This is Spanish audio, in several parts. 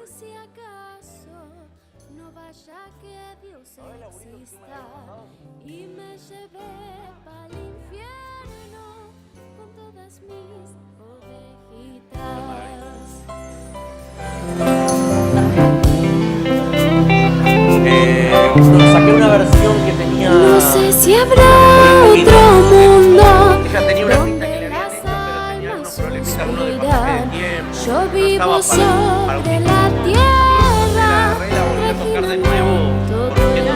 si acaso no vaya que Dios exista y me lleve pa'l infierno con todas mis ovejitas. Saqué una versión que tenía. No sé si habrá otro mundo Ella tenía una donde pista que le habían hecho, pero tenía algunos problemitas, algunos de pasaje de tiempo. yo No vivo estaba para sobre un la disco. tierra, La regla volvió a tocar de nuevo. todo Porque el día.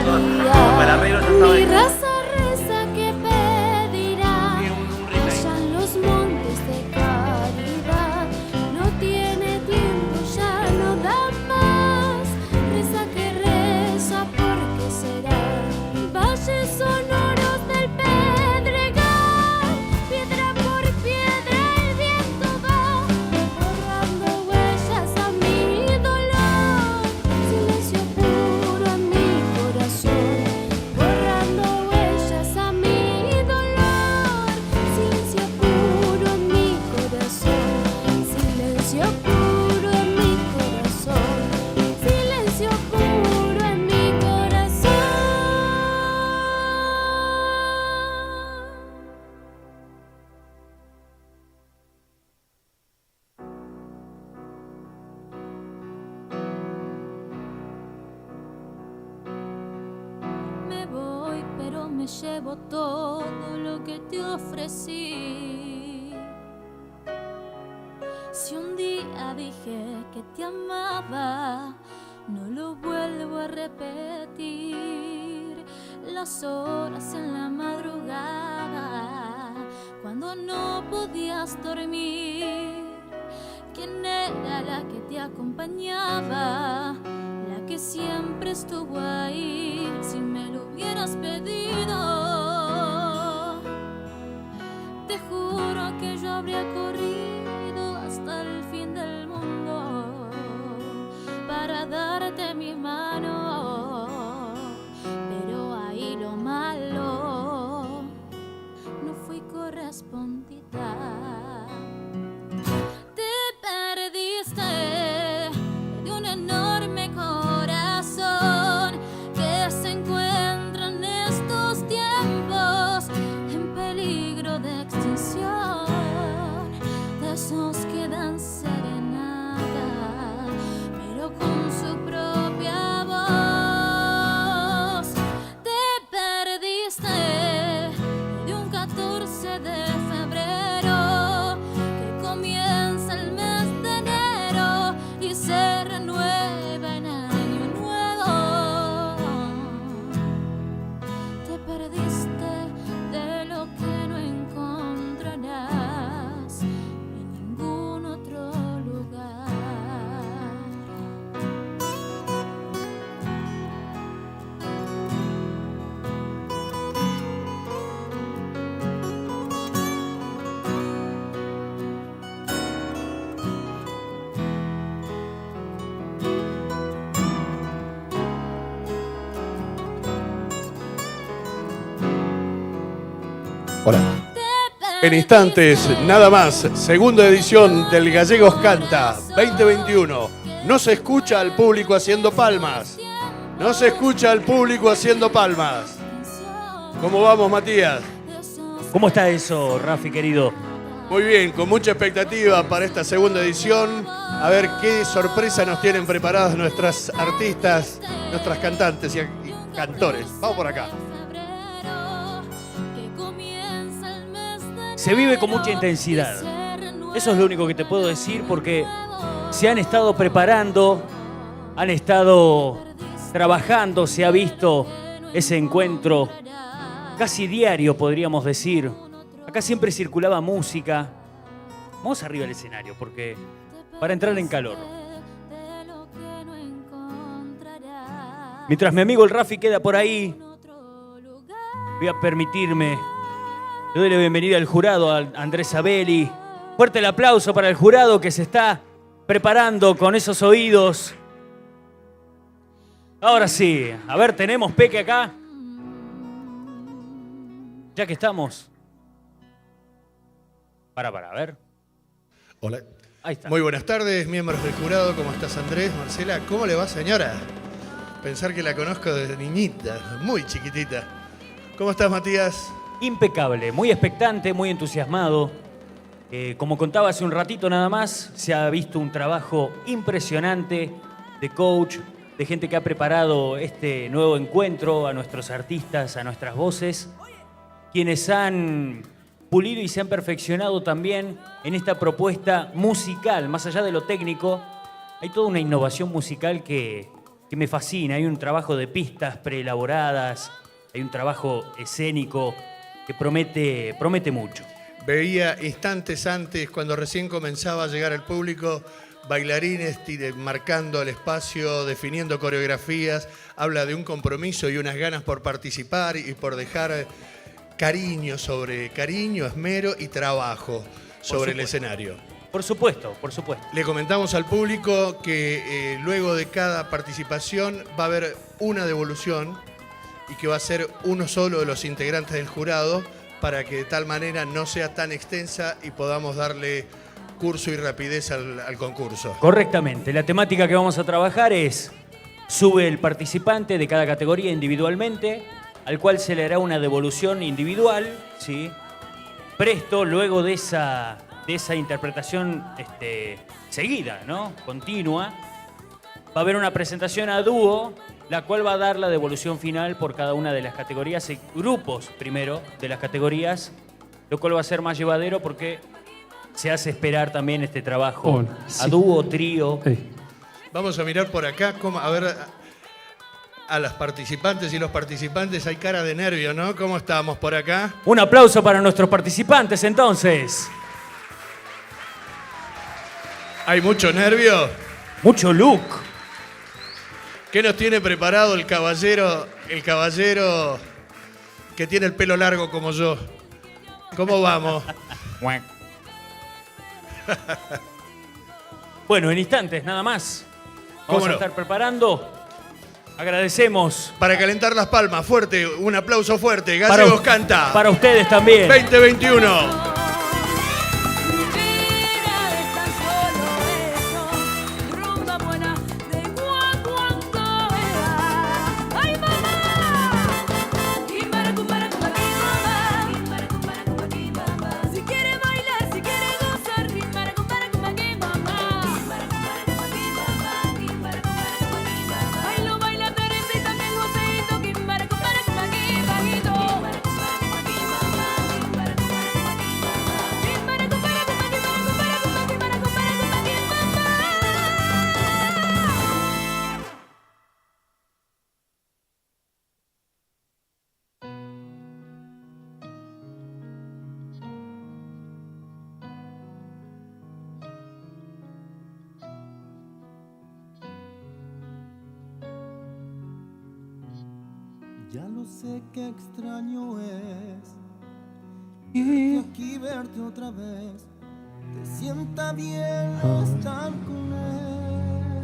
para el arreglo ya estaba Mi hecho. raza reza que pedirá Sí, un remake. allá en los montes de caridad. No tiene tiempo, ya no da más. Reza que reza porque será. Valles sonoros del Pedregal, piedra por piedra el viento va borrando huellas a mi dolor. Silencio puro en mi corazón, borrando huellas a mi dolor. Silencio puro en mi corazón, silencio puro en mi corazón, silencio puro en mi corazón. Me voy, pero me llevo todo lo que te ofrecí. Si un día dije que te amaba, no lo vuelvo a repetir. Las horas en la madrugada, cuando no podías dormir. ¿Quién era la que te acompañaba? La que siempre estuvo ahí. Si me lo hubieras pedido, te juro que yo habría corrido hasta el fin del mundo para darte mi mano. Pero ahí lo malo, no fui correspondida. Te perdiste de un enorme corazón que se encuentra en estos tiempos en peligro de extinción. De esos que dan serenata, pero con su propia voz. Te perdiste de un 14 de febrero que comienza el mes de enero y se renueva en año nuevo. Te perdiste de lo que no encontrarás en ningún otro lugar. Hola. En instantes, nada más, segunda edición del Gallegos Canta 2021. No se escucha al público haciendo palmas. No se escucha al público haciendo palmas. ¿Cómo vamos, Matías? ¿Cómo está eso, Rafi, querido? Muy bien, con mucha expectativa para esta segunda edición. A ver qué sorpresa nos tienen preparadas nuestras artistas, nuestras cantantes y cantores. Vamos por acá. Se vive con mucha intensidad. Eso es lo único que te puedo decir porque se han estado preparando, han estado trabajando, se ha visto ese encuentro casi diario, podríamos decir. Acá siempre circulaba música. Vamos arriba del escenario porque para entrar en calor. Mientras mi amigo el Rafi queda por ahí, voy a permitirme. Le doy la bienvenida al jurado, a Andrés Abeli. Fuerte el aplauso para el jurado que se está preparando con esos oídos. Ahora sí, a ver, tenemos Peque acá. Ya que estamos. A ver. Hola. Ahí está. Muy buenas tardes, miembros del jurado. ¿Cómo estás, Andrés? Marcela, ¿cómo le va, señora? Pensar que la conozco desde niñita, muy chiquitita. ¿Cómo estás, Matías? Impecable, muy expectante, muy entusiasmado. Como contaba hace un ratito nada más, se ha visto un trabajo impresionante de coach, de gente que ha preparado este nuevo encuentro, a nuestros artistas, a nuestras voces, quienes han pulido y se han perfeccionado también en esta propuesta musical. Más allá de lo técnico, hay toda una innovación musical que me fascina. Hay un trabajo de pistas preelaboradas, hay un trabajo escénico que promete mucho. Veía instantes antes, cuando recién comenzaba a llegar el público, bailarines marcando el espacio, definiendo coreografías. Habla de un compromiso y unas ganas por participar y por dejar cariño, esmero y trabajo sobre el escenario. Por supuesto, por supuesto. Le comentamos al público que luego de cada participación va a haber una devolución y que va a ser uno solo de los integrantes del jurado para que de tal manera no sea tan extensa y podamos darle curso y rapidez al concurso. Correctamente. La temática que vamos a trabajar es: sube el participante de cada categoría individualmente, al cual se le hará una devolución individual, ¿sí? Presto, luego de esa interpretación seguida, ¿no? Continua, va a haber una presentación a dúo, la cual va a dar la devolución final por cada una de las categorías, grupos primero de las categorías, lo cual va a ser más llevadero porque se hace esperar también este trabajo a dúo, trío. Vamos a mirar por acá, a ver a las participantes y los participantes. Hay cara de nervio, ¿no? ¿Cómo estamos por acá? Un aplauso para nuestros participantes, entonces. ¿Hay mucho nervio? Mucho look. ¿Qué nos tiene preparado el caballero que tiene el pelo largo como yo? ¿Cómo vamos? Bueno, en instantes nada más. Vamos a estar preparando. Agradecemos. Para calentar las palmas, fuerte, un aplauso fuerte. Gallegos Canta. Para ustedes también. 2021. Ya lo sé, qué extraño es verte aquí, verte otra vez. Te sienta bien estar con él.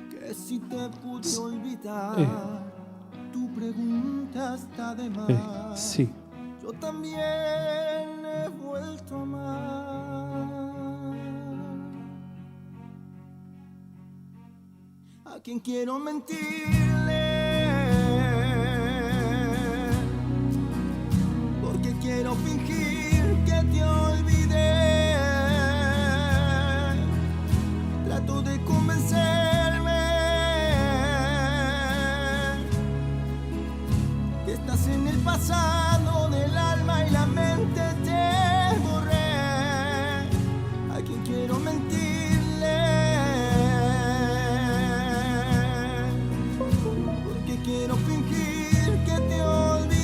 Que si te pude olvidar, tu pregunta está de más. Sí. Yo también he vuelto a amar a quien quiero mentirle. Quiero fingir que te olvidé. Trato de convencerme que estás en el pasado del alma y la mente te borré. A quien quiero mentirle, porque quiero fingir que te olvidé.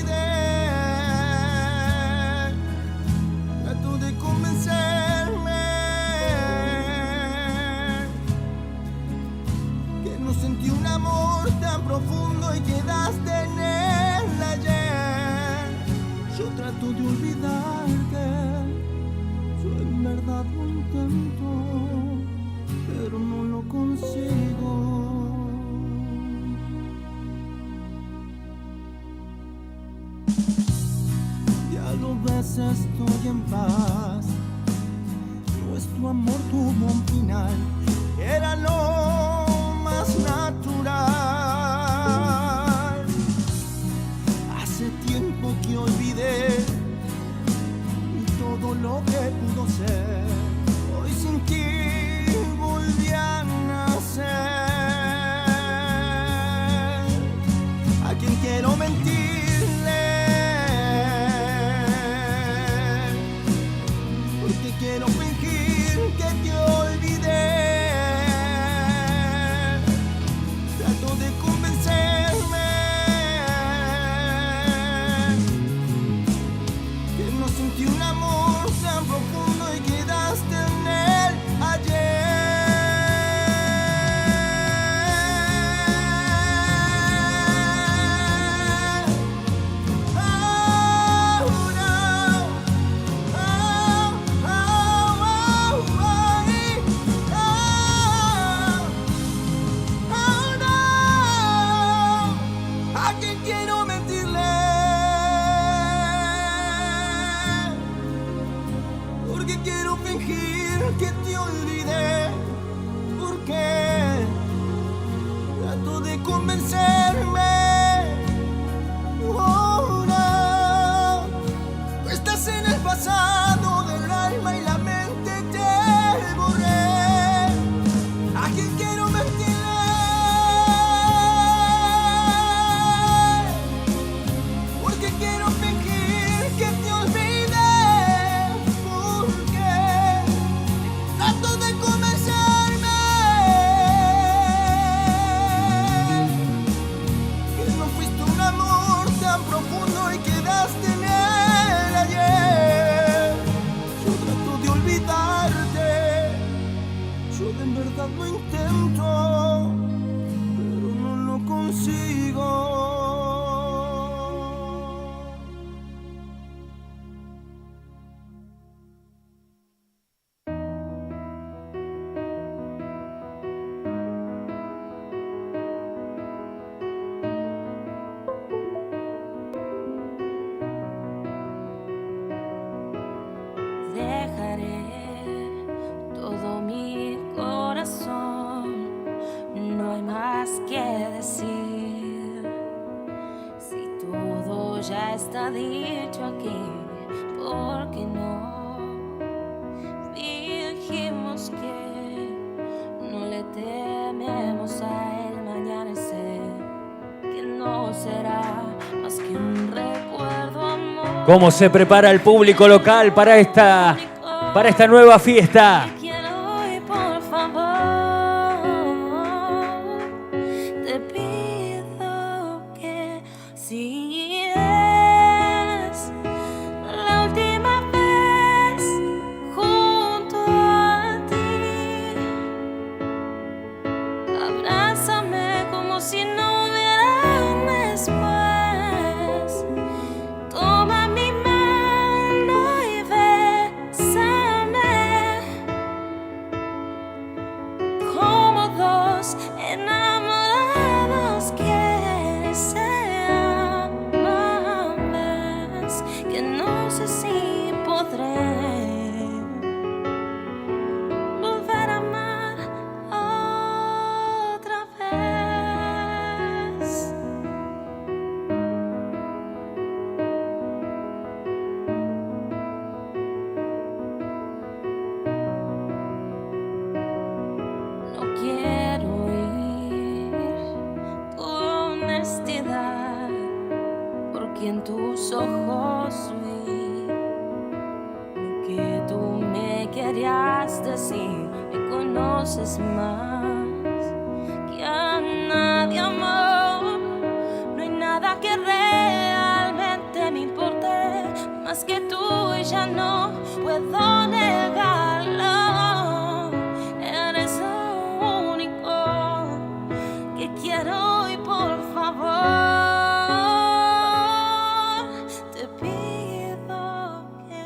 Que no sentí un amor tan profundo y quedaste en el ayer. Yo trato de olvidarte, yo en verdad lo intento, pero no lo consigo. Ya lo ves, estoy en paz. todo lo que pudo ser. Hoy sin ti volví a nacer. A quien quiero mentirle, porque quiero fingir que te olvidé. Trato de convencerme que no sentí un amor tan profundo y quedaste en él ayer. ¿A quién quiero mentirle? Porque quiero fingir que te olvidé. Porque trato de convencerme. Oh, no. Tú estás en el pasado del alma y la mente te borré. ¿A quién quiero mentirle? Porque quiero fingir que te olvidé. Porque trato de convencerme que no fuiste un amor tan profundo y quedaste en él ayer. Yo trato de olvidarte, yo de verdad lo intento, pero no lo consigo. Dejaré todo mi corazón, no hay más que decir. Si todo ya está dicho aquí, ¿por qué no dijimos que no le tememos a él mañana y sé que no será más que un recuerdo, amor? ¿Cómo se prepara el público local para esta nueva fiesta? Quiero y por favor te pido que si es la última vez junto a ti, abrázame como si no hubiera un después. Toma mi mano y bésame como dos enamorados que se aman. Ves que no sé si podré volver a amar otra vez. No quiero oír tu honestidad, porque en tus ojos vi lo que tú me querías decir. Me conoces más que a nadie, amor. No hay nada que realmente me importe más que tú y ya no puedo negarlo. Eres lo único que quiero y por favor te pido que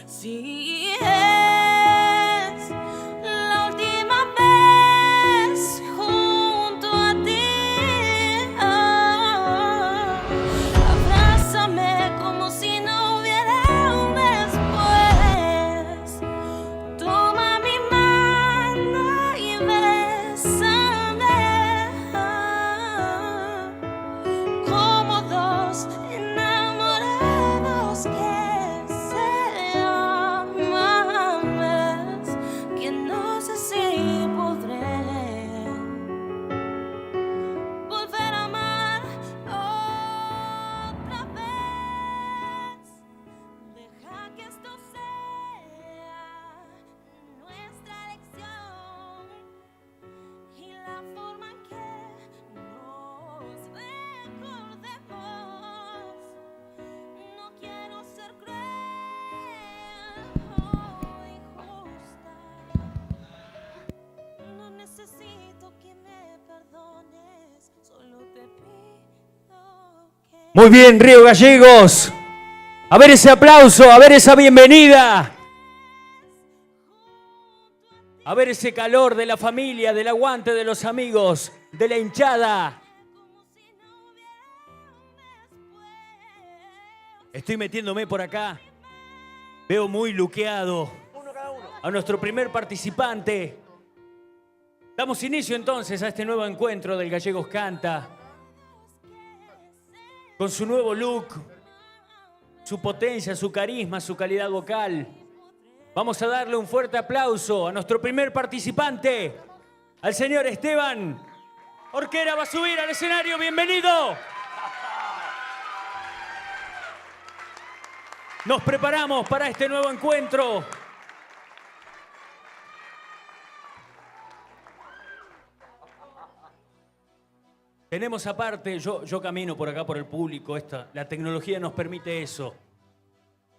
si es la última vez junto a ti, abrázame como si no hubiera un después. Toma mi mano y bésame como dos enamorados que se aman. Muy bien, Río Gallegos. A ver ese aplauso, a ver esa bienvenida. A ver ese calor de la familia, del aguante de los amigos, de la hinchada. Estoy metiéndome por acá. Veo muy luqueado a nuestro primer participante. Damos inicio entonces a este nuevo encuentro del Gallegos Canta. Con su nuevo look, su potencia, su carisma, su calidad vocal. Vamos a darle un fuerte aplauso a nuestro primer participante, al señor Esteban Orquera. Va a subir al escenario. ¡Bienvenido! Nos preparamos para este nuevo encuentro. Tenemos aparte, yo camino por acá por el público, la tecnología nos permite eso.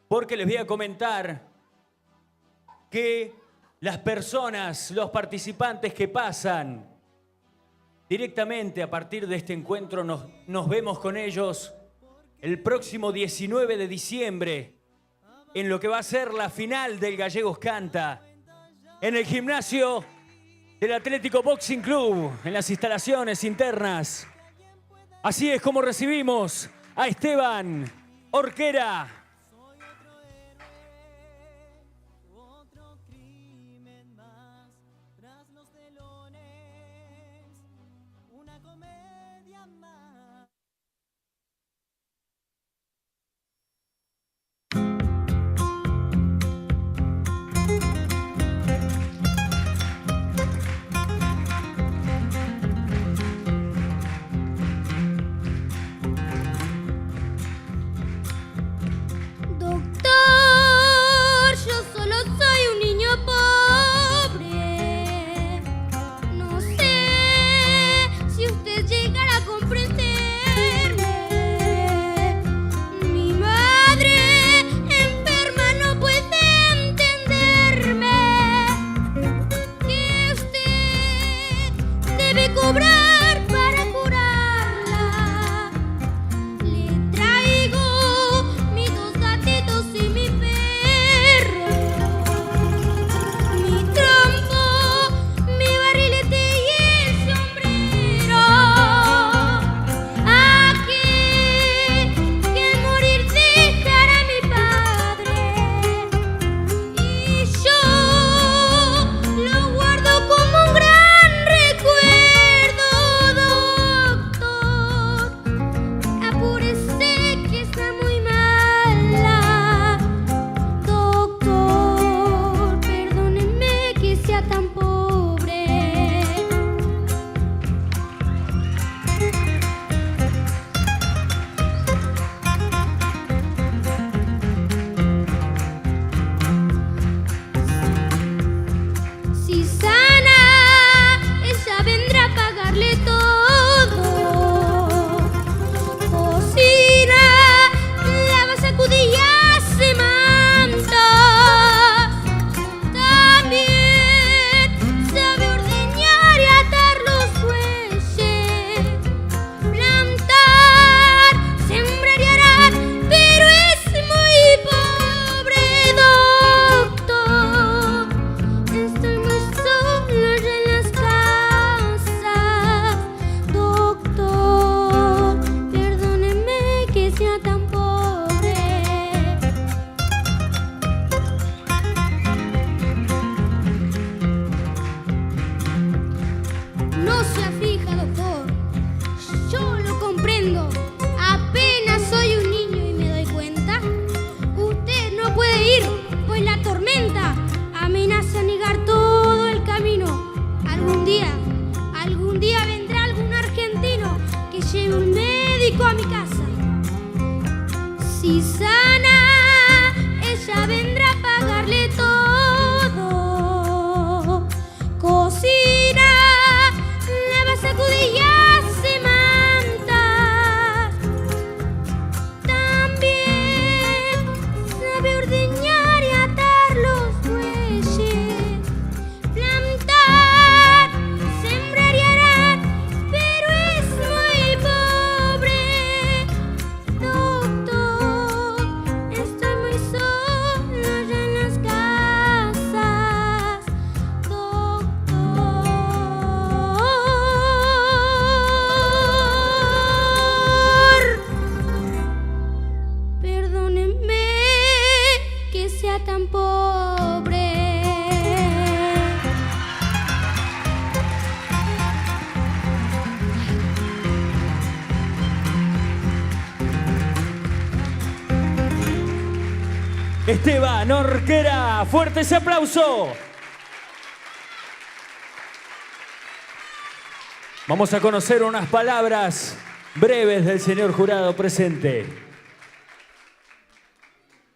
Porque les voy a comentar que las personas, los participantes que pasan directamente a partir de este encuentro, nos vemos con ellos el próximo 19 de diciembre en lo que va a ser la final del Gallegos Canta en el gimnasio del Atlético Boxing Club, en las instalaciones internas. Así es como recibimos a Esteban Orquera. tan pobre. Esteban Orquera, fuerte ese aplauso. Vamos a conocer unas palabras breves del señor jurado presente.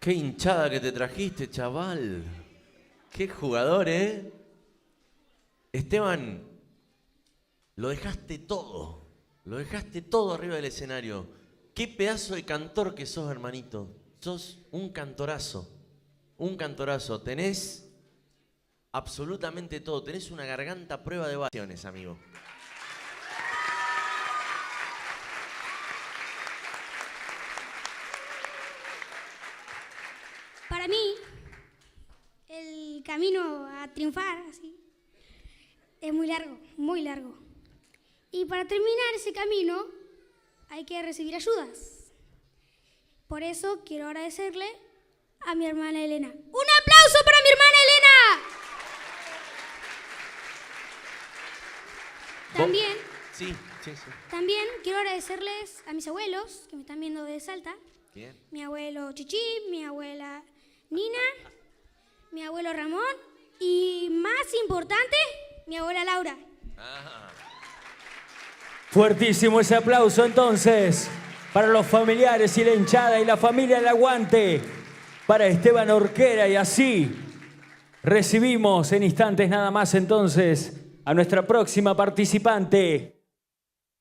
Qué hinchada que te trajiste, chaval. Qué jugador, ¿eh? Esteban, lo dejaste todo. Lo dejaste todo arriba del escenario. Qué pedazo de cantor que sos, hermanito. Sos un cantorazo. Un cantorazo. Tenés absolutamente todo. Tenés una garganta a prueba de variaciones, amigo. Para mí, el camino a triunfar así, es muy largo, muy largo. Y para terminar ese camino hay que recibir ayudas. Por eso quiero agradecerle a mi hermana Elena. ¡Un aplauso para mi hermana Elena! También, Sí. también quiero agradecerles a mis abuelos que me están viendo de Salta. Bien. Mi abuelo Chichi, mi abuela Nina, mi abuelo Ramón y, más importante, mi abuela Laura. Fuertísimo ese aplauso entonces para los familiares y la hinchada y la familia del aguante para Esteban Orquera. Y así recibimos en instantes nada más entonces a nuestra próxima participante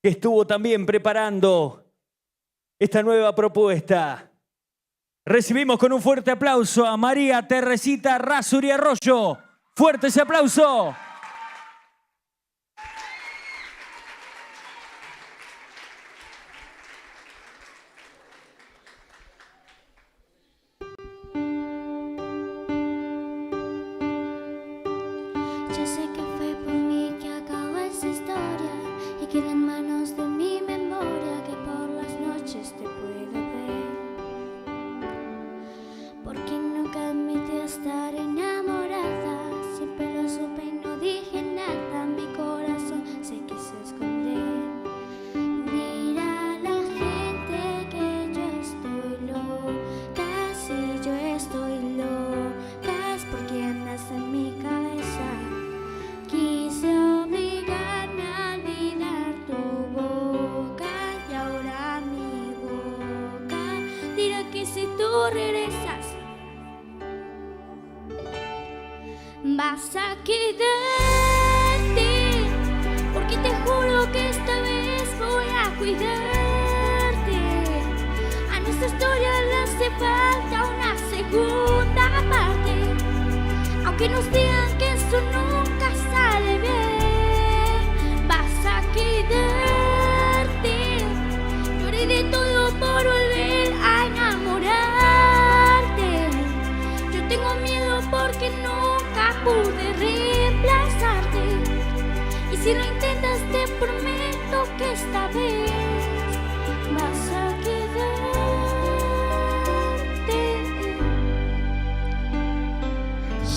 que estuvo también preparando esta nueva propuesta. Recibimos con un fuerte aplauso a María Teresita Razuri Arroyo. ¡Fuerte ese aplauso! Yo sé que fue por mí que acabó esa historia y queda en manos de mi memoria que por las noches te puedo ver. Porque nunca admití estar enamorada, siempre lo supe y no dije nada, mi corazón se quiso esconder. Mira a la gente que yo estoy loca, si yo estoy loca es porque andas en mi cabeza. Quise obligarme a olvidar tu boca y ahora mi boca dirá que si tú regresas vas a quedarte, porque te juro que esta vez voy a cuidarte. A nuestra historia le hace falta una segunda parte, aunque nos digan que eso nunca sale bien. Vas a quedarte, lloré de todo por volver a enamorarte. Yo tengo miedo porque nunca pude reemplazarte, y si lo intentas te prometo que esta vez vas a quedarte.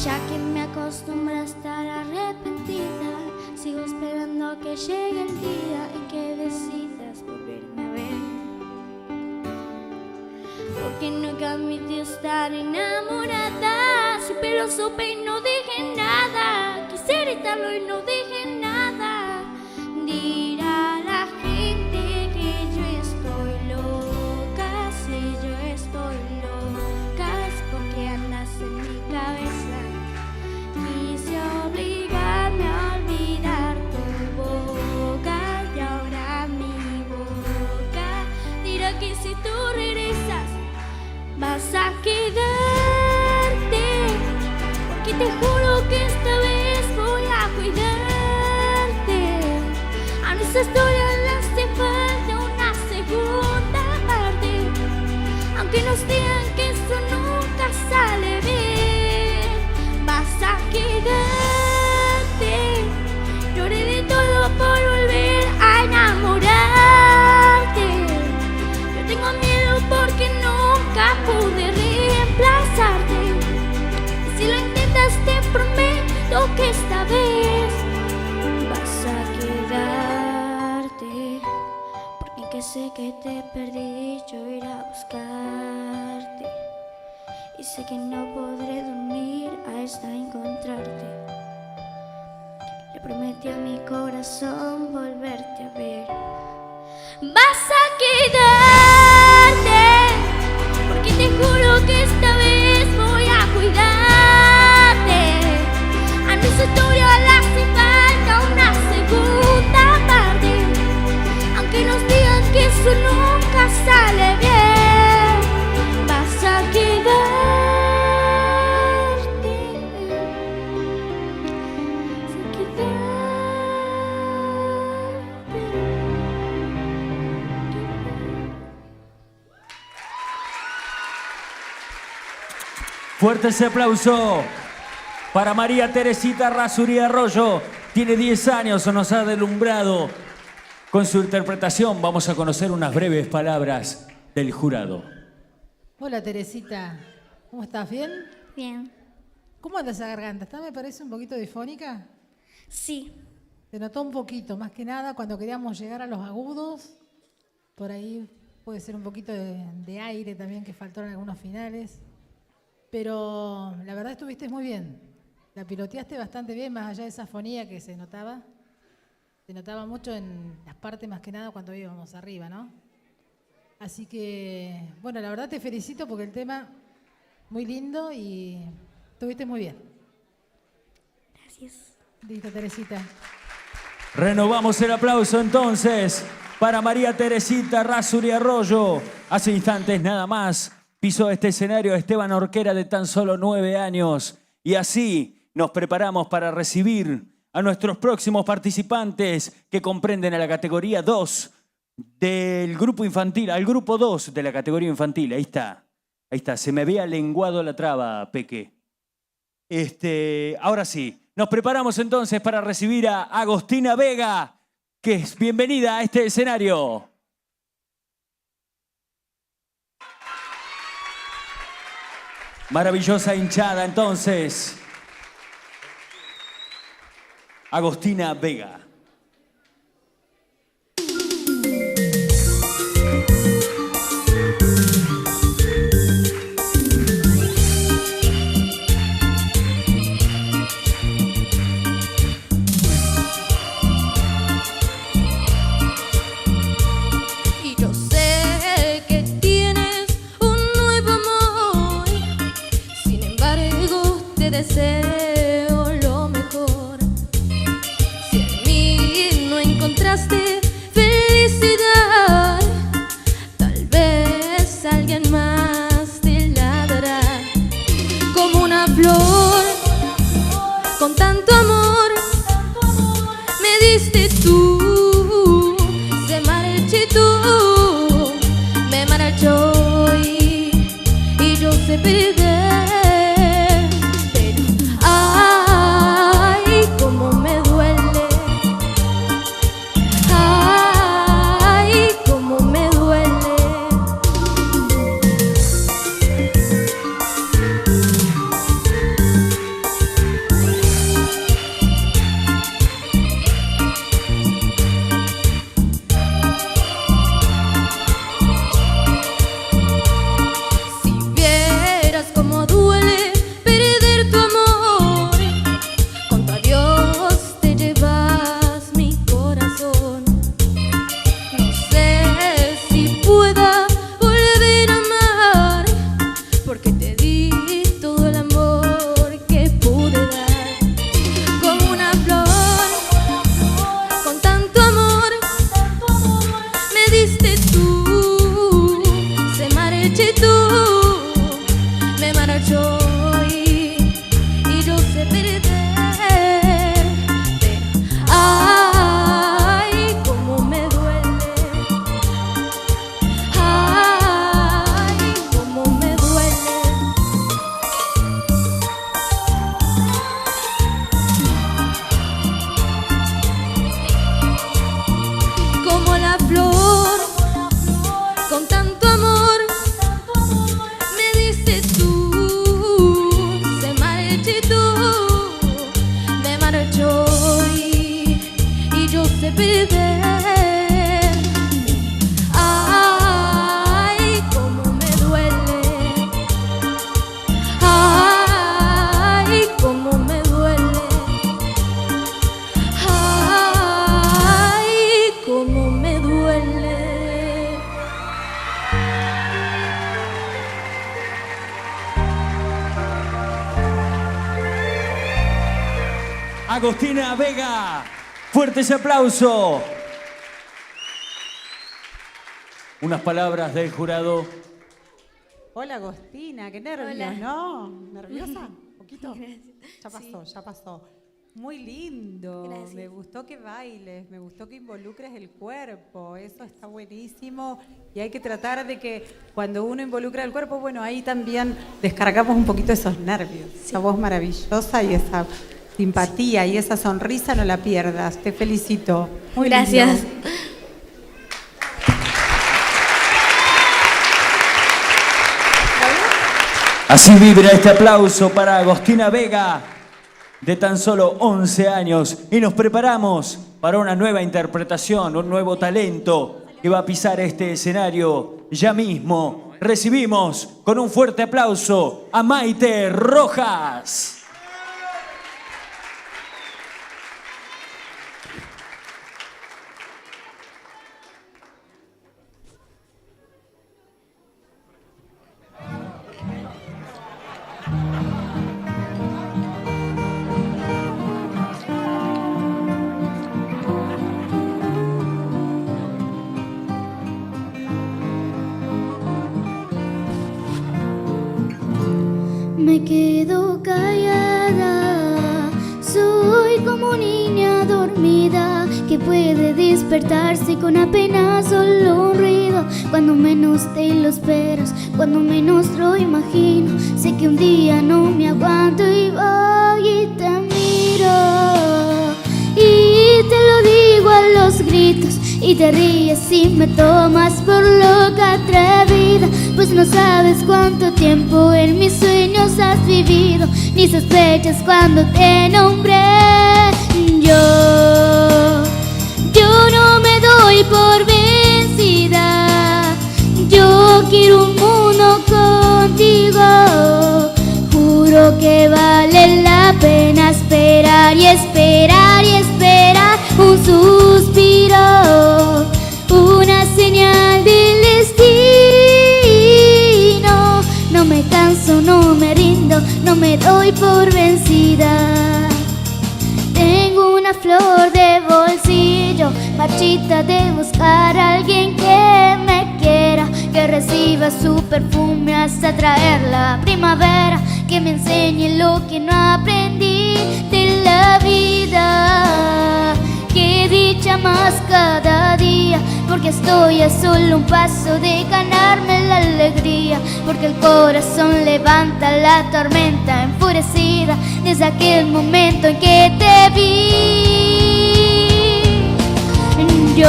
Ya que me acostumbro a estar arrepentida, sigo esperando que llegue el día en que decidas volverme a ver. Porque nunca admití estar enamorada, siempre lo supe y no dije nada. Quise gritarlo y no dije nada. Dirá la gente que yo estoy loca, si yo estoy loca es porque andas en mi cabeza. Quise obligarme a olvidar tu boca y ahora mi boca dirá que si tú regresas vas a quedarte, porque te juro que esta vez voy a cuidarte. A nuestra historia le hace falta una segunda parte, aunque nos digan que eso nunca sale bien. Vas a quedarte, lloré de todo por volver a enamorarte. Yo tengo miedo porque nunca pude reemplazarte, que te perdí, yo iré a buscarte. Y sé que no podré dormir hasta encontrarte. Le prometí a mi corazón volverte a ver. Vas a quedarte, porque te juro que esta vez voy a cuidarte. A nuestra historia le hace falta una segunda parte, aunque nos digan que eso nunca sale bien. Vas a quedarte, vas a quedarte. Fuerte ese aplauso para María Teresita Errázuriz Arroyo. Tiene 10 años, nos ha deslumbrado con su interpretación. Vamos a conocer unas breves palabras del jurado. Hola Teresita, ¿cómo estás? ¿Bien? Bien. ¿Cómo anda esa garganta? ¿Está, me parece, un poquito difónica? Sí. Se notó un poquito, más que nada cuando queríamos llegar a los agudos. Por ahí puede ser un poquito de aire también que faltó en algunos finales. Pero la verdad estuviste muy bien. La piloteaste bastante bien, más allá de esa fonía que se notaba. Se notaba mucho en las partes más que nada cuando íbamos arriba, ¿no? Así que, bueno, la verdad te felicito porque el tema muy lindo y estuviste muy bien. Gracias. Listo, Teresita. Renovamos el aplauso entonces para María Teresita Errázuriz Arroyo. Hace instantes nada más pisó este escenario Esteban Orquera, de tan solo 9 años. Y así nos preparamos para recibir a nuestros próximos participantes que comprenden a la categoría 2 del grupo infantil, al grupo 2 de la categoría infantil. Ahí está, se me había lenguado la traba, Peque. Ahora sí, nos preparamos entonces para recibir a Agostina Vega, que es bienvenida a este escenario. Maravillosa hinchada entonces. Agostina Vega. Y yo sé que tienes un nuevo amor, sin embargo te deseo lo mejor. Si en mí no encontraste felicidad, tal vez alguien más te la dará. Como una flor con tanto amor me diste tú, se marchitó, me marchó y yo sé perder. Pero ay, cómo me duele, ay, cómo me duele. Si vieras cómo duele perder tu amor, con tu adiós te llevas mi corazón. No sé si pueda volver a amar, porque te di todo el amor que pude dar. Como una flor con tanto amor me diste tú, se marchitó, me marchó y yo sé perder. Pero ay, cómo me duele, ay, cómo me duele. Como la flor con tanto amor me diste tú, se marchitó, me marchó y yo sé perder. Ay, Agostina Vega. Fuerte ese aplauso. Unas palabras del jurado. Hola Agostina, qué nervios, Hola. ¿no? ¿Nerviosa? ¿Un poquito? Gracias. Ya pasó, Sí. ya pasó. Muy lindo, Gracias. me gustó que bailes, me gustó que involucres el cuerpo, eso está buenísimo y hay que tratar de que cuando uno involucra el cuerpo, bueno, ahí también descargamos un poquito esos nervios, esa voz maravillosa y esa simpatía y esa sonrisa no la pierdas, te felicito. Muy Gracias. lindo. Así vibra este aplauso para Agostina Vega, de tan solo 11 años. Y nos preparamos para una nueva interpretación, un nuevo talento que va a pisar este escenario ya mismo. Recibimos con un fuerte aplauso a Maite Rojas. Me quedo callada, soy como niña dormida que puede despertarse con apenas solo un ruido. Cuando menos te lo esperas, cuando menos lo imagino, sé que un día no me aguanto y voy y te miro y te lo digo a los gritos. Y te ríes y me tomas por loca atrevida, pues no sabes cuánto tiempo en mis sueños has vivido, ni sospechas cuando te nombré. Yo no me doy por vencida, yo quiero un mundo contigo. Juro que vale la pena esperar y esperar y esperar un suspiro, una señal del destino. No me canso, no me rindo, no me doy por vencida. Tengo una flor de bolsillo, marchita de buscar a alguien que me quiera, que reciba su perfume hasta traer la primavera, que me enseñe lo que no aprendí de la vida. Qué dicha más cada día, porque estoy a solo un paso de ganarme la alegría, porque el corazón levanta la tormenta enfurecida desde aquel momento en que te vi. Yo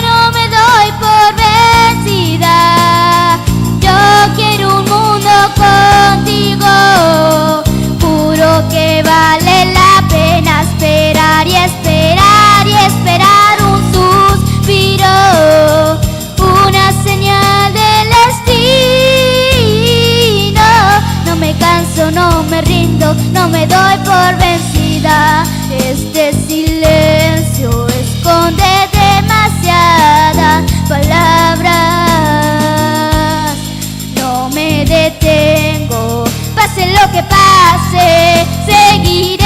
no me doy por vencida, yo quiero un mundo contigo. Juro que vale la pena esperar y esperar y esperar un suspiro, una señal del destino. No me canso, no me rindo, no me doy por vencida. Este silencio esconde demasiadas palabras. No me detengo, pase lo que pase, seguiré.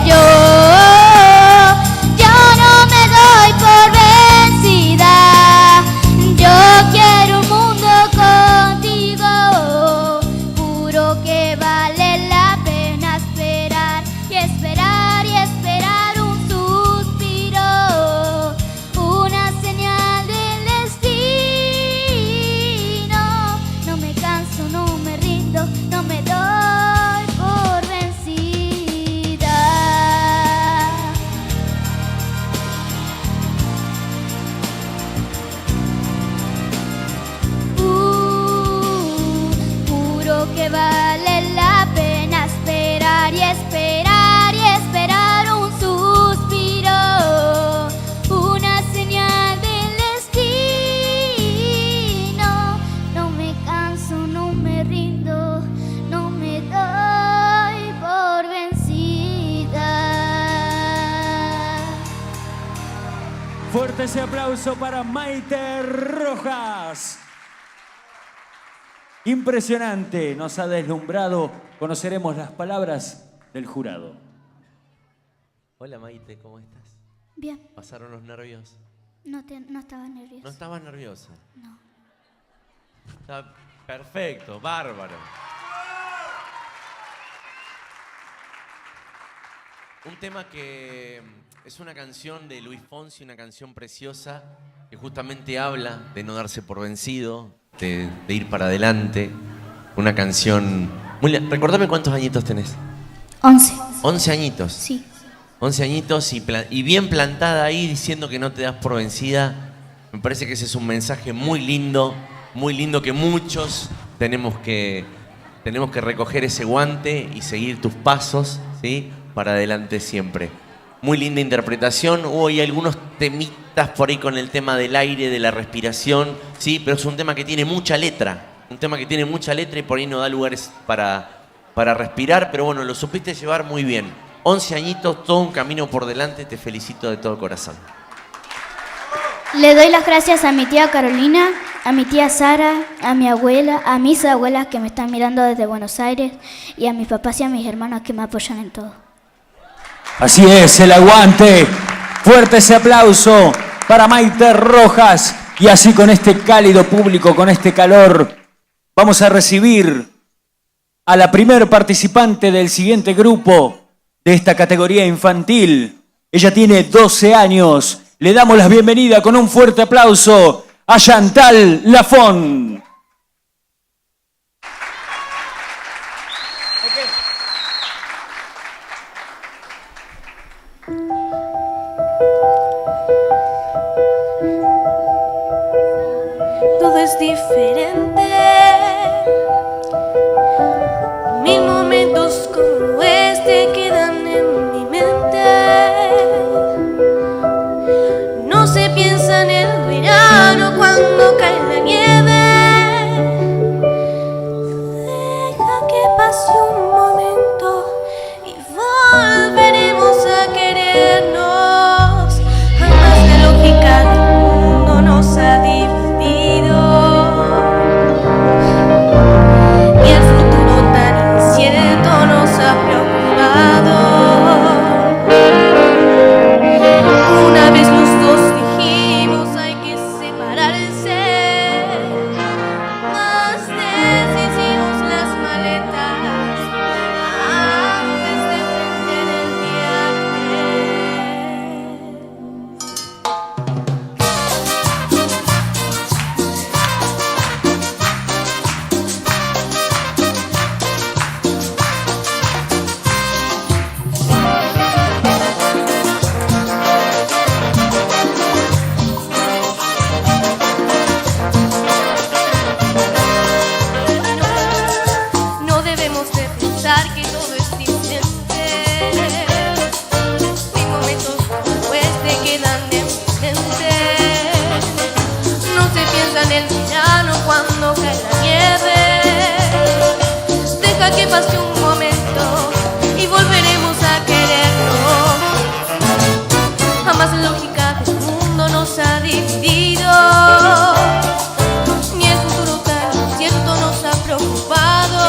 Yo no me doy por vencida, yo quiero un mundo contigo. Juro que vale la pena esperar y esperar y esperar un suspiro, una señal del destino. No me canso, no me rindo, no me doy por vencida. Juro que vale la pena esperar y esperar y esperar un suspiro, una señal del destino. No me canso, no me rindo, no me doy por vencida. Fuerte ese aplauso para Maite Rojas. Impresionante, nos ha deslumbrado conoceremos las palabras del jurado. Hola Maite, ¿cómo estás? Bien, ¿Pasaron los nervios? no estaba nerviosa. ¿No estabas nerviosa? No. Está perfecto, bárbaro. Un tema que es una canción de Luis Fonsi, una canción preciosa que justamente habla de no darse por vencido, de ir para adelante. Una canción muy... Recordame cuántos añitos tenés. 11. 11 añitos. Sí. 11 añitos y bien plantada ahí diciendo que no te das por vencida. Me parece que ese es un mensaje muy lindo que muchos tenemos que recoger ese guante y seguir tus pasos, ¿sí? Para adelante siempre. Muy linda interpretación. Hubo ahí algunos temitas por ahí con el tema del aire, de la respiración, ¿sí? Pero es un tema que tiene mucha letra. Un tema que tiene mucha letra y por ahí no da lugares para respirar, pero bueno, lo supiste llevar muy bien. 11 añitos, todo un camino por delante, te felicito de todo corazón. Le doy las gracias a mi tía Carolina, a mi tía Sara, a mi abuela, a mis abuelas que me están mirando desde Buenos Aires y a mis papás y a mis hermanos que me apoyan en todo. Así es, el aguante. Fuerte ese aplauso para Maite Rojas. Y así con este cálido público, con este calor, vamos a recibir a la primer participante del siguiente grupo de esta categoría infantil. Ella tiene 12 años. Le damos la bienvenida con un fuerte aplauso a Chantal Lafon. Todo es diferente. Mil momentos como este quedan en mi mente. No se piensa en el verano cuando cae la nieve. Deja que pase un momento y volveremos a querernos. Jamás la lógica del mundo nos ha dividido. Y el futuro tan incierto nos ha preocupado. Una vez los dos dijimos hay que separarse. Más deshicimos las maletas antes de emprender el viaje. No debemos de pensar que todo es diferente. Mis momentos como este quedan en mi mente. No se piensa en el verano cuando cae la nieve. Deja que pase un momento y volveremos a querernos. Jamás la lógica del mundo nos ha dividido. Ni el futuro tan incierto nos ha preocupado.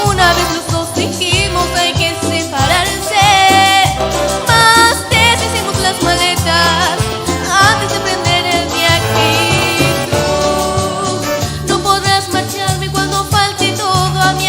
Una vez los dos dijimos hay que separarse. Más deshicimos las maletas antes de emprender el viaje. Tú no podrás marcharme cuando falte todo a mi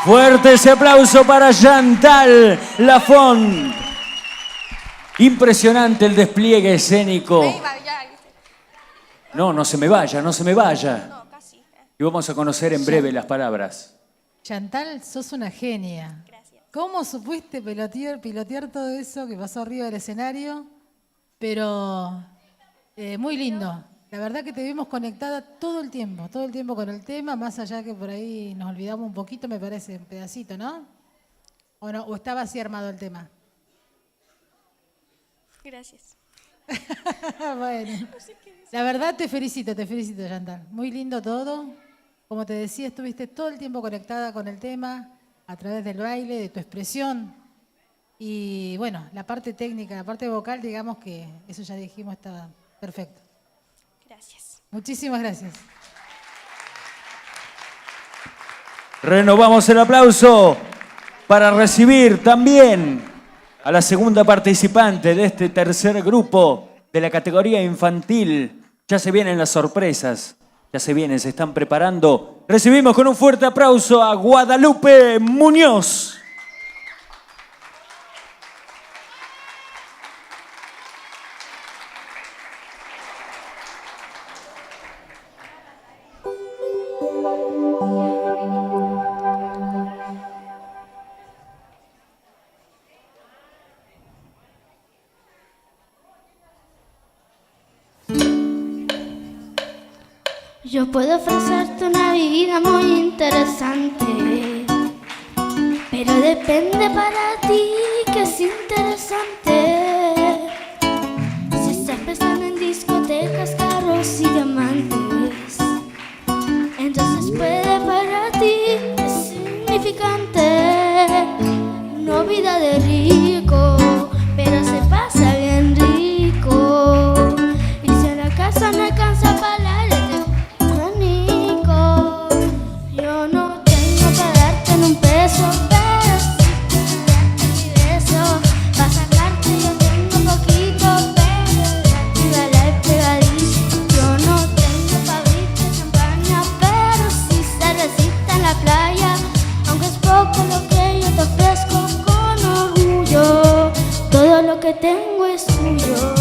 Fuerte ese aplauso para Chantal Lafont. Impresionante el despliegue escénico. No, no se me vaya, no se me vaya. Y vamos a conocer en breve las palabras. Chantal, sos una genia. Gracias. ¿Cómo supiste pilotear todo eso que pasó arriba del escenario? Pero muy lindo. La verdad que te vimos conectada todo el tiempo con el tema, más allá que por ahí nos olvidamos un poquito, me parece, un pedacito, ¿no? ¿O no? ¿O estaba así armado el tema? Gracias. Bueno, la verdad te felicito, Chantal. Muy lindo todo. Como te decía, estuviste todo el tiempo conectada con el tema, a través del baile, de tu expresión. Y bueno, la parte técnica, la parte vocal, digamos que eso ya dijimos, está perfecto. Gracias. Muchísimas gracias. Renovamos el aplauso para recibir también a la segunda participante de este tercer grupo de la categoría infantil. Ya se vienen las sorpresas, ya se vienen, se están preparando. Recibimos con un fuerte aplauso a Guadalupe Muñoz. Yo puedo ofrecerte una vida muy interesante, pero depende para ti que es interesante. Si estás pensando en discotecas, carros y diamantes, entonces puede para ti es significante. No vida de rico, pero se pasa bien rico. Y si en la casa no alcanza para la yo no tengo para darte en un peso, pero sí para darte mi beso. Para sacarte yo tengo poquito, pero dale pegadito. Yo no tengo para abrirte champaña, pero sí cervecita en la playa. Aunque es poco lo que yo te ofrezco con orgullo, todo lo que tengo es tuyo.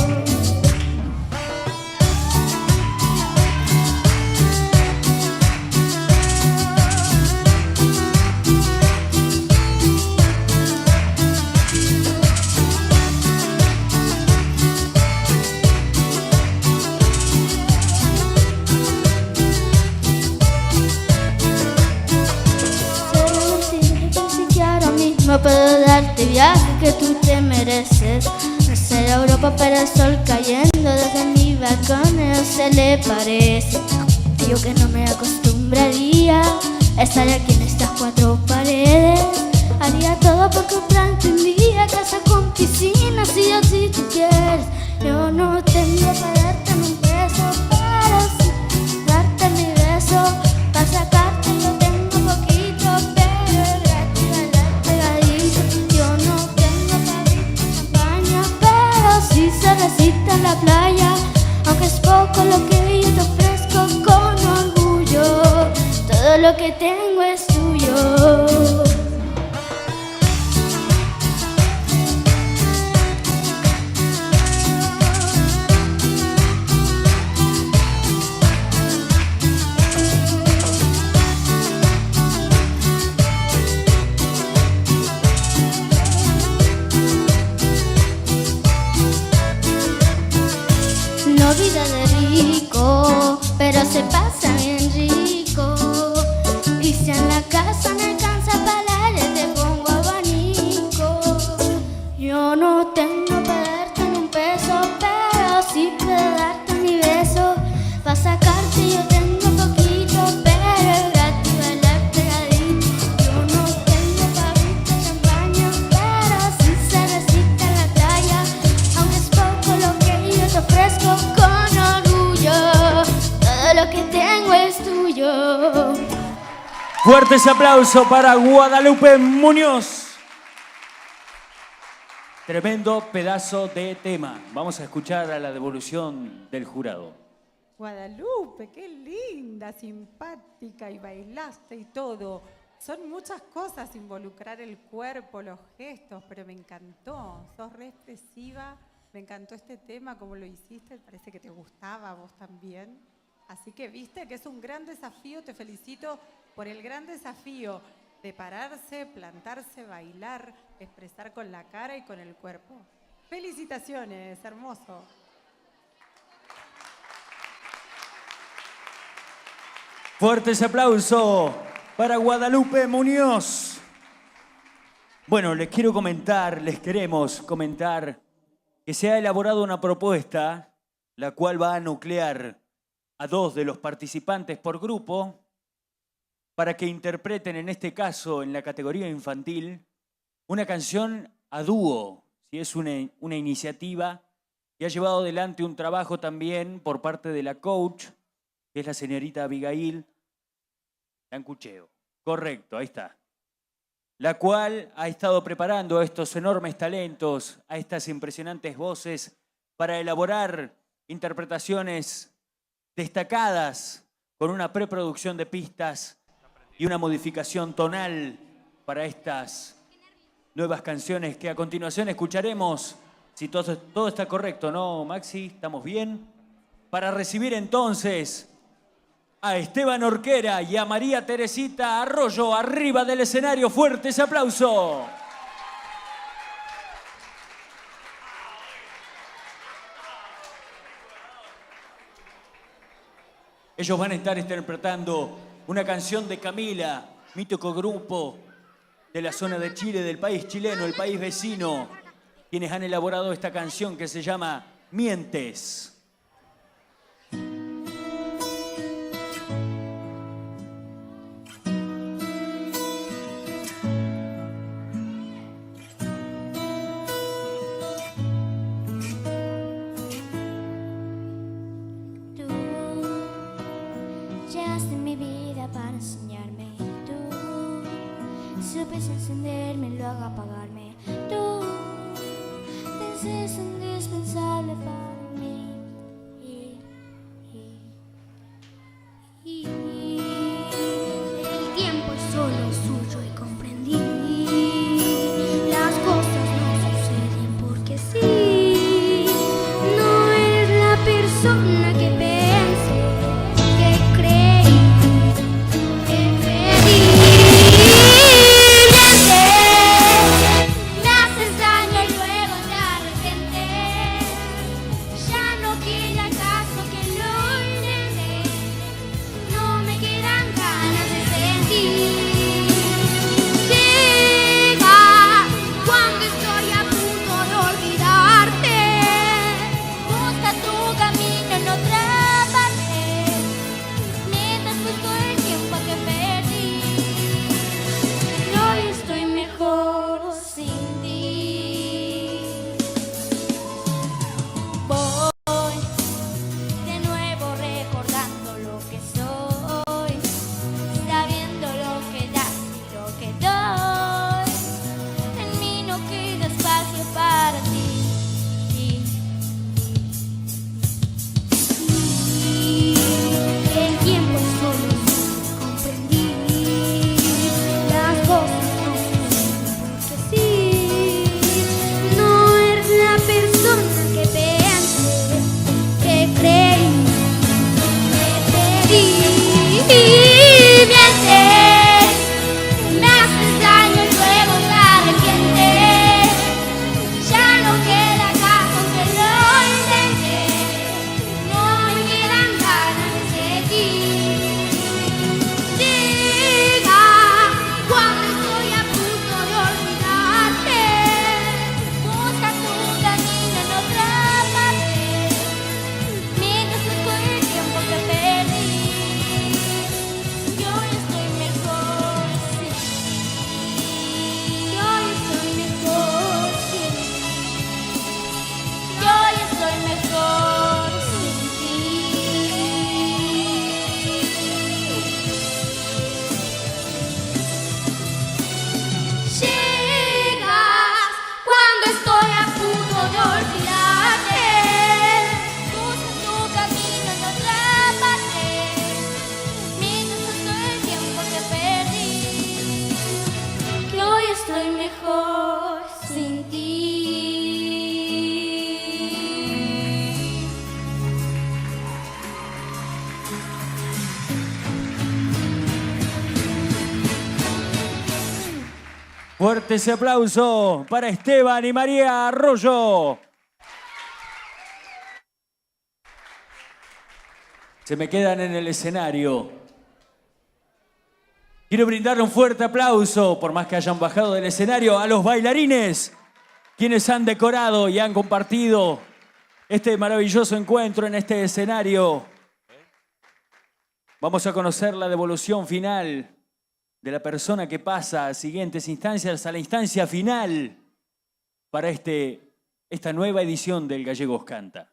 No puedo darte viaje que tú te mereces. No sé Europa, pero el sol cayendo desde mi balcón no se le parece. Yo que no me acostumbraría a estar aquí en estas cuatro paredes. Haría todo por comprarte un día casa con piscina, si yo si tú quieres. Yo no tengo para darte un beso, pero sí darte mi beso. Para sacarte yo tengo poquito, pero es gratis bailar pegadito. Yo no tengo para abrirte champaña, pero sí cervecita en la playa. Aunque es poco lo que yo te ofrezco con orgullo, todo lo que tengo es tuyo. No vida de rico, pero se pasa bien rico. Y si en la casa no alcanza para te pongo abanico. Yo no tengo para darte ni un peso, pero sí puedo darte mi beso. Para sacarte yo tengo poquito, pero es gratis bailar pegadito. Yo no tengo para abrirte champaña, pero sí cervecita en la playa. Aunque es poco lo que yo te ofrezco con orgullo, todo lo que tengo es tuyo. Fuerte ese aplauso para Guadalupe Muñoz. Tremendo pedazo de tema. Vamos a escuchar a la devolución del jurado. Guadalupe, qué linda, simpática y bailaste y todo. son muchas cosas, involucrar el cuerpo, los gestos, pero me encantó. Sos re expresiva, me encantó este tema, como lo hiciste, parece que te gustaba a vos también. Así que viste que es un gran desafío, te felicito por el gran desafío de pararse, plantarse, bailar, expresar con la cara y con el cuerpo. Felicitaciones, hermoso. Fuertes aplausos para Guadalupe Muñoz. Bueno, les queremos comentar que se ha elaborado una propuesta, la cual va a nuclear a 2 de los participantes por grupo para que interpreten, en este caso, en la categoría infantil, una canción a dúo. ¿Sí? Es una iniciativa que ha llevado adelante un trabajo también por parte de la coach, que es la señorita Abigail Tancucheo. Correcto, ahí está. La cual ha estado preparando a estos enormes talentos, a estas impresionantes voces, para elaborar interpretaciones destacadas con una preproducción de pistas y una modificación tonal para estas nuevas canciones que a continuación escucharemos. Si todo está correcto, ¿no, Maxi? ¿Estamos bien? Para recibir entonces a Esteban Orquera y a María Teresita Arroyo arriba del escenario. ¡Fuertes aplausos! Ellos van a estar interpretando una canción de Camila, mítico grupo de la zona de Chile, del país chileno, el país vecino, quienes han elaborado esta canción que se llama Mientes. Llegaste en mi vida para enseñarme. Tú supes encenderme, luego apagarme. Tú te es indispensable para mí. El tiempo es solo suyo y comprendí. Las cosas no suceden porque sí. No eres la persona que pensé, que creí, que pedí. Me haces daño y luego te arrepientes. Fuerte ese aplauso para Esteban y María Arroyo. Se me quedan en el escenario. Quiero brindarle un fuerte aplauso, por más que hayan bajado del escenario, a los bailarines, quienes han decorado y han compartido este maravilloso encuentro en este escenario. Vamos a conocer la devolución final de la persona que pasa a siguientes instancias, a la instancia final para esta nueva edición del Gallegos Canta.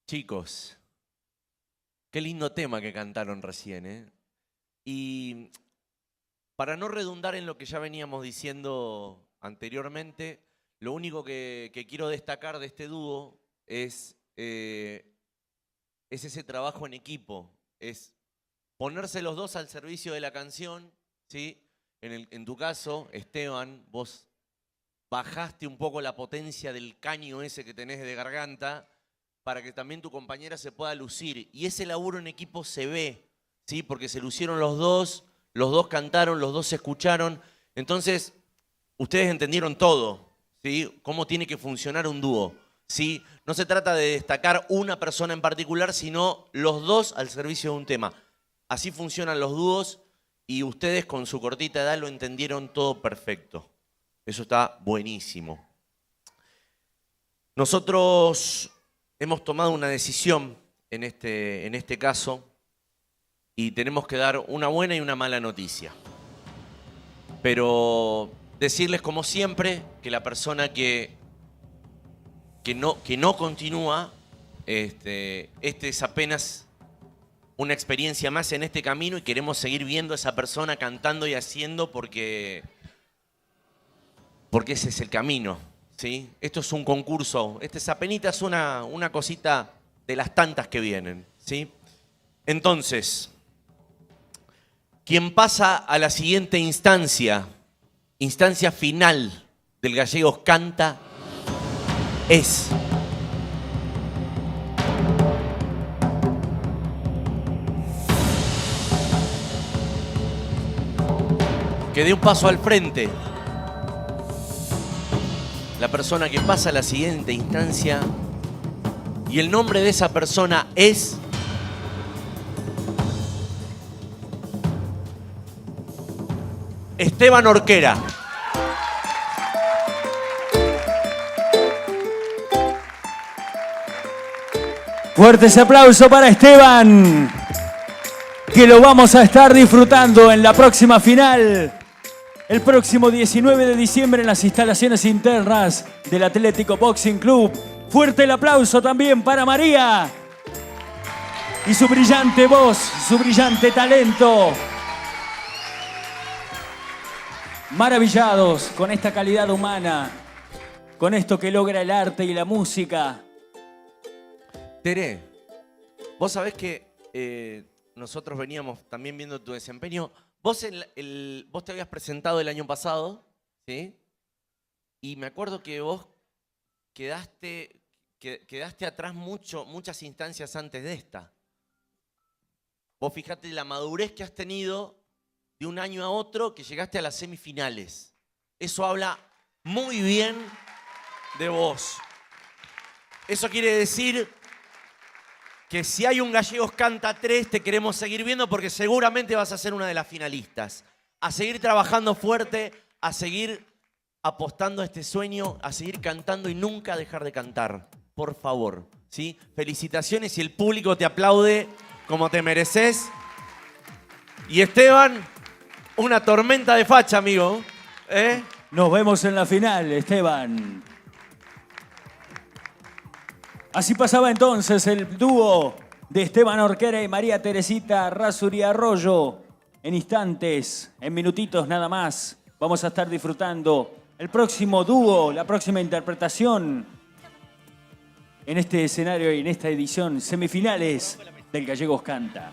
Chicos, qué lindo tema que cantaron recién, ¿eh? Y para no redundar en lo que ya veníamos diciendo anteriormente, lo único que quiero destacar de este dúo es ese trabajo en equipo, es ponerse los dos al servicio de la canción, ¿sí? En tu caso, Esteban, vos bajaste un poco la potencia del caño ese que tenés de garganta para que también tu compañera se pueda lucir. Y ese laburo en equipo se ve, ¿sí? Porque se lucieron los dos cantaron, los dos se escucharon. Entonces, ustedes entendieron todo, ¿sí? Cómo tiene que funcionar un dúo, ¿sí? No se trata de destacar una persona en particular, sino los dos al servicio de un tema. Así funcionan los dúos y ustedes con su cortita edad lo entendieron todo perfecto. Eso está buenísimo. Nosotros hemos tomado una decisión en este caso y tenemos que dar una buena y una mala noticia. Pero decirles como siempre que la persona que no continúa, este es apenas una experiencia más en este camino y queremos seguir viendo a esa persona cantando y haciendo porque ese es el camino, ¿sí? Esto es un concurso, es apenitas una cosita de las tantas que vienen, ¿sí? Entonces, quien pasa a la siguiente instancia final del Gallegos Canta, es que dé un paso al frente. La persona que pasa a la siguiente instancia, y el nombre de esa persona es Esteban Orquera. Fuerte ese aplauso para Esteban, que lo vamos a estar disfrutando en la próxima final, el próximo 19 de diciembre en las instalaciones internas del Atlético Boxing Club. Fuerte el aplauso también para María y su brillante voz, su brillante talento. Maravillados con esta calidad humana, con esto que logra el arte y la música. Tere, vos sabés que nosotros veníamos también viendo tu desempeño. Vos te habías presentado el año pasado, ¿sí? Y me acuerdo que vos quedaste atrás muchas instancias antes de esta. Vos fijate la madurez que has tenido de un año a otro, que llegaste a las semifinales. Eso habla muy bien de vos. Eso quiere decir que si hay un Gallegos Canta 3, te queremos seguir viendo porque seguramente vas a ser una de las finalistas. A seguir trabajando fuerte, a seguir apostando a este sueño, a seguir cantando y nunca dejar de cantar. Por favor, ¿sí? Felicitaciones y el público te aplaude como te mereces. Y Esteban, una tormenta de facha, amigo. Nos vemos en la final, Esteban. Así pasaba entonces el dúo de Esteban Orquera y María Teresita Rasuri Arroyo. En instantes, en minutitos nada más, vamos a estar disfrutando el próximo dúo, la próxima interpretación en este escenario y en esta edición semifinales del Gallegos Canta.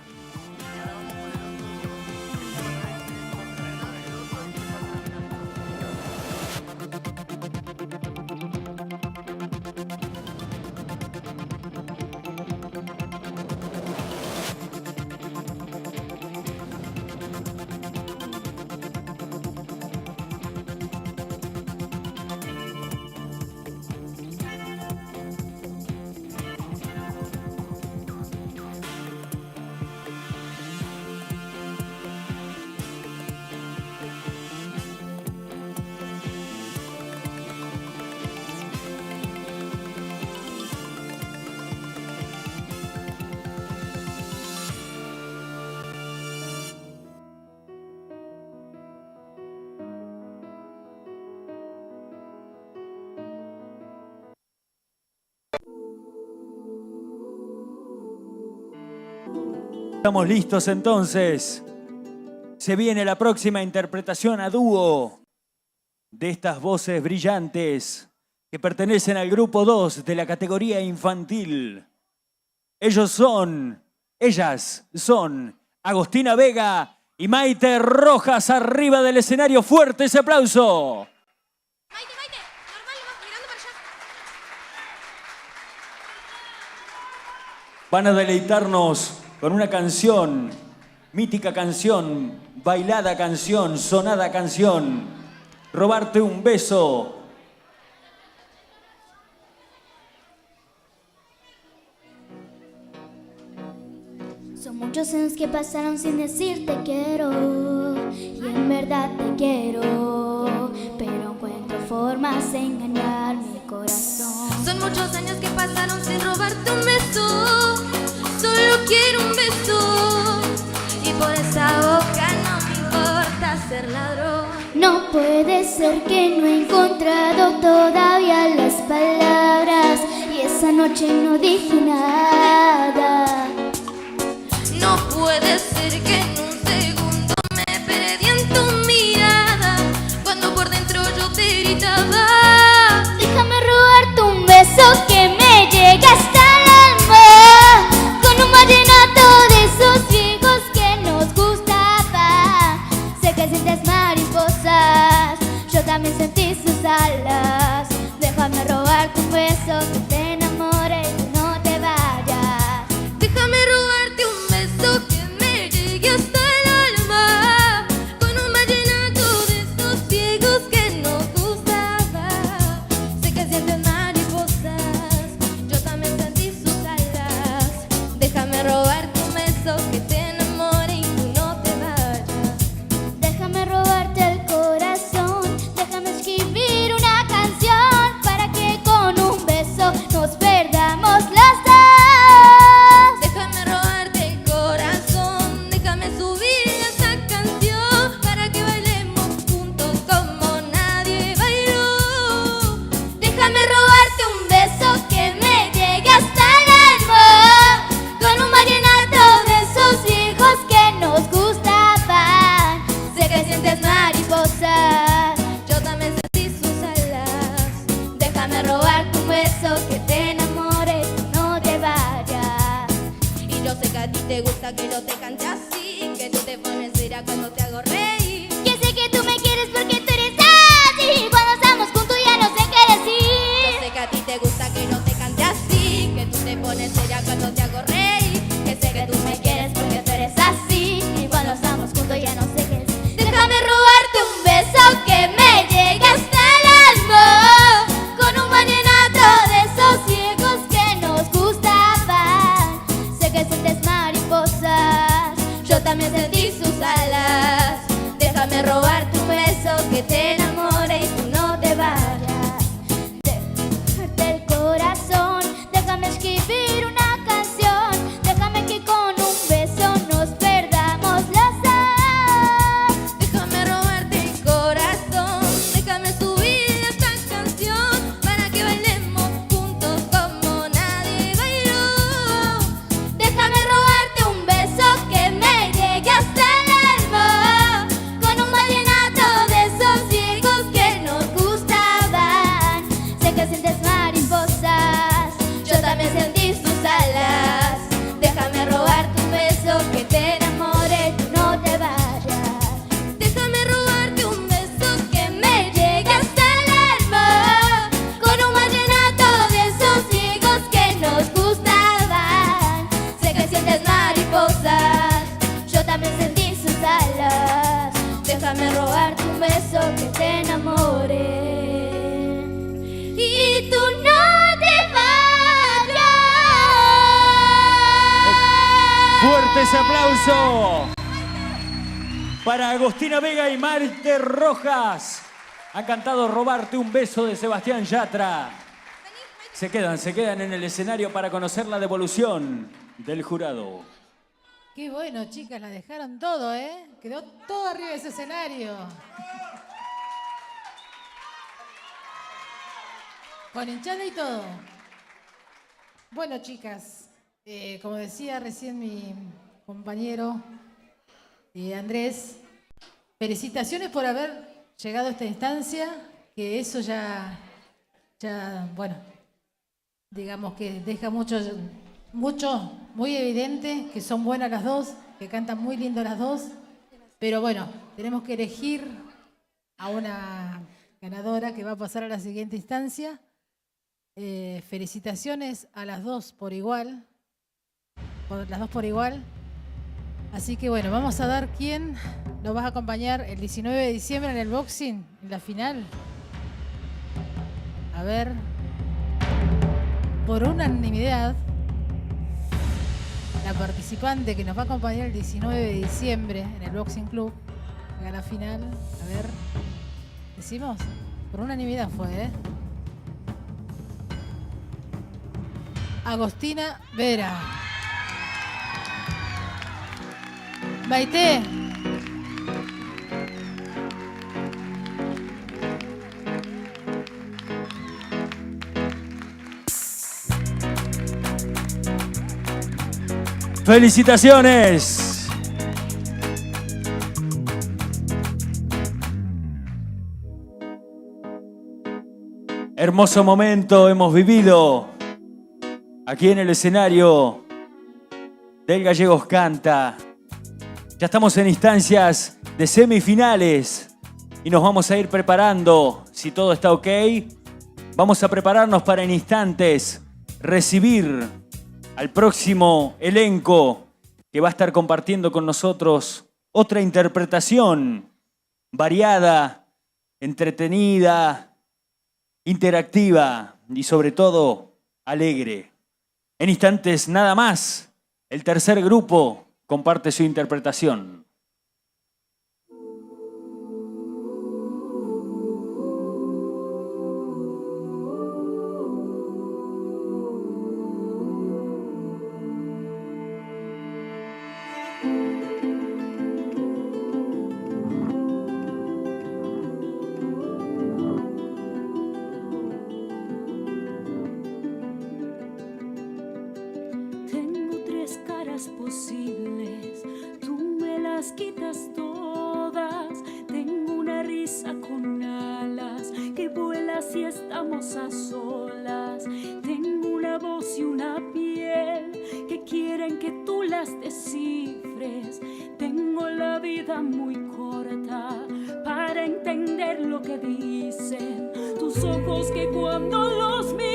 Estamos listos entonces. Se viene la próxima interpretación a dúo de estas voces brillantes que pertenecen al grupo 2 de la categoría infantil. Ellas son Agostina Vega y Maite Rojas arriba del escenario. Fuerte ese aplauso. Maite, normal, mirando para allá. Van a deleitarnos con una canción, mítica canción, bailada canción, sonada canción, Robarte un beso. Son muchos años que pasaron sin decirte quiero, y en verdad te quiero, pero encuentro formas de engañar mi corazón. Son muchos años que pasaron sin robarte un beso. Solo quiero un beso, y por esa boca no me importa ser ladrón. No puede ser que no he encontrado todavía las palabras, y esa noche no dije nada. No puede ser que en un segundo me perdí en tu mirada, cuando por dentro yo te gritaba. Déjame robarte un beso que me llega hasta el alma, con un vallenato de esos viejos que nos gustaba. Sé que sientes mariposas, yo también sentí sus alas. Déjame robarte un beso que te enamore y no te vayas. Déjame robarte un beso que me llegue hasta el alma, con un vallenato de esos ciegos que nos gustaba. Sé que sientes mariposas, yo también sentí sus alas. Déjame robarte un beso que te enamore y tú no te vayas. Déjame robarte el corazón, déjame escribir una canción para que con un beso nos perdamos los dos. Déjame robarte el corazón, déjame subir esta canción para que bailemos juntos como nadie bailó. Déjame robarte un beso que me llegue hasta el alma, con un vallenato de esos viejos que nos gustaban. Sé que sientes mariposas, Yo también sentí sus alas. déjame robarte un beso que te enamore y no te vayas. Y yo sé que a ti te gusta que yo te cante así, que tú te pones seria cuando te hago reír. Yo sé que tú me quieres porque tú eres así, cuando estamos juntos ya no sé qué Yo decir. sé que a ti te gusta que yo te cante así, que tú te pones seria cuando te hago reír. Que sé que tú me quieres porque tú eres así, Y cuando estamos juntos ya no sé qué decir. Déjame robarte un beso que me llegue hasta el alma, con un vallenato de esos ciegos que nos gustaban. Sé que sientes mariposas, yo también sentí sus alas. Déjame robarte un beso que te enamore y tú no te vayas. dejarte el corazón, déjame escribir una canción, déjame que con un beso nos perdamos los dos. Déjame robarte el corazón, déjame subir esta canción para que bailemos juntos como nadie bailó. Déjame robarte un beso que me llegue hasta el alma, con un vallenato de esos ciegos que nos gustaban. Sé que sientes mariposas, Yo también sentí sus alas. Déjame robarte un beso que te enamore, tú no te vayas. Déjame robarte un beso que me llegue hasta el alma, con un vallenato de esos ciegos que nos gustaban. Sé que sientes mariposas, yo también sentí sus alas. déjame robarte un beso que te enamore. Y tú no te vayas. Fuerte ese aplauso para Agostina Vega y Maite Rojas. Han cantado Robarte un beso de Sebastián Yatra. Se quedan en el escenario para conocer la devolución del jurado. Qué bueno, chicas, la dejaron todo, ¿eh? Quedó todo arriba de ese escenario. Con hinchada y todo. Bueno, chicas, como decía recién mi compañero Andrés. Felicitaciones por haber llegado a esta instancia, que eso ya bueno, digamos que deja mucho, muy evidente que son buenas las dos, que cantan muy lindo las dos, pero bueno, tenemos que elegir a una ganadora que va a pasar a la siguiente instancia. Felicitaciones a las dos por igual, Así que bueno, vamos a dar quién nos va a acompañar el 19 de diciembre en el boxing, en la final. A ver, por unanimidad, la participante que nos va a acompañar el 19 de diciembre en el Boxing Club, a la final, a ver, ¿decimos? Por unanimidad fue, ¿eh? Agostina Vera. Maite. ¡Felicitaciones! Hermoso momento hemos vivido aquí en el escenario del Gallegos Canta. Ya estamos en instancias de semifinales y nos vamos a ir preparando. Si todo está ok, vamos a prepararnos para en instantes recibir al próximo elenco que va a estar compartiendo con nosotros otra interpretación variada, entretenida, interactiva y sobre todo alegre. En instantes nada más, el tercer grupo comparte su interpretación. Posibles, tú me las quitas todas. Tengo una risa con alas que vuela si estamos a solas. Tengo una voz y una piel que quieren que tú las descifres. Tengo la vida muy corta para entender lo que dicen tus ojos, que cuando los miras